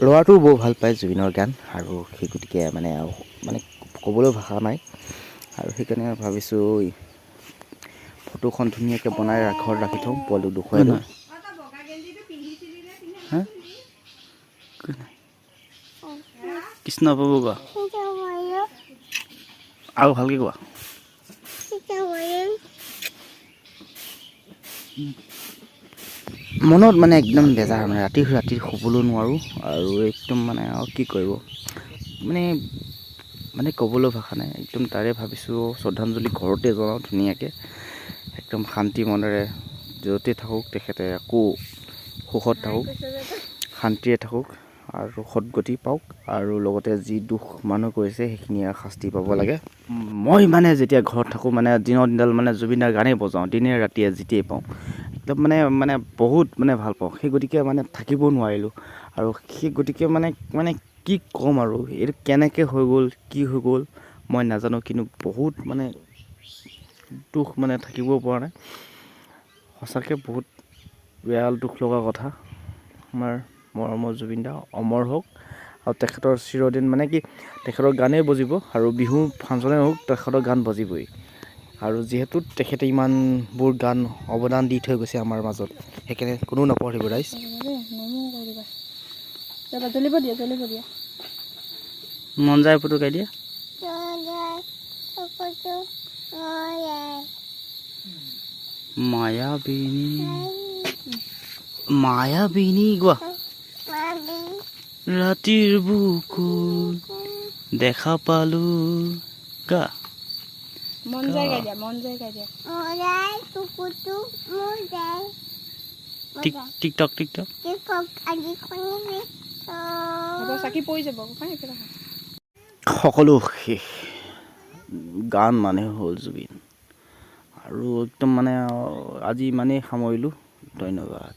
ল'ৰাটোও বৰ ভাল পায় জুবিনৰ গান আৰু সেই গতিকে মানে ক'বলৈ ভাষা নাই আৰু সেইকাৰণে ভাবিছোঁ ফটোখন ধুনীয়াকৈ বনাই ঘৰত ৰাখি থওঁ, পোৱালিটোক দেখুৱাই দিওঁ। কৃষ্ণ পাব কোৱা আৰু ভালকৈ কোৱা। মনত মানে একদম বেজাৰ মানে ৰাতি শুবলৈ নোৱাৰোঁ আৰু একদম মানে আৰু কি কৰিব মানে ক'বলৈ ভাষা নাই। একদম তাৰে ভাবিছোঁ শ্ৰদ্ধাঞ্জলি ঘৰতে জনাওঁ ধুনীয়াকৈ, একদম শান্তি মনেৰে য'তে থাকক তেখেতে আকৌ সুখত থাকক, শান্তিৰে থাকক আৰু সদ্গতি পাওক আৰু লগতে যি দুখ মানুহ কৰিছে সেইখিনি শাস্তি পাব লাগে। মই মানে যেতিয়া ঘৰত থাকোঁ মানে দিনৰ দিনডাল মানে জুবিনদাৰ গানেই বজাওঁ, দিনে ৰাতিয়ে যেতিয়াই পাওঁ একদম মানে বহুত মানে ভাল পাওঁ। সেই গতিকে মানে থাকিব নোৱাৰিলোঁ আৰু সেই গতিকে মানে কি ক'ম আৰু এইটো কেনেকৈ হৈ গ'ল কি হৈ গ'ল মই নাজানো, কিন্তু বহুত মানে দুখ মানে থাকিব পৰা নাই। সঁচাকৈ বহুত বেয়া দুখ লগা কথা। আমাৰ মৰমৰ জুবিনদা অমৰ হওক আৰু তেখেতৰ চিৰদিন মানে কি তেখেতৰ গানেই বজিব আৰু বিহু ফাংচনে হওক তেখেতৰ গান বাজিবই। আৰু যিহেতু তেখেতে ইমানবোৰ গান অৱদান দি থৈ গৈছে আমাৰ মাজত, সেইকাৰণে কোনো নপঢ়িব ৰাইজ। মন যায় ফটো গাই দিয়া। মায়াবিনী গোৱা। ৰাতিৰ বুকুত দেখা পালো গা। মন যায় গাই দিয়া, মন যায় গাই দিয়া। টিকটক চাকি পৰি যাব। সকলো শেষ, গান মানে হ'ল জুবিন আৰু একদম মানে আজি ইমানেই সামৰিলোঁ, ধন্যবাদ।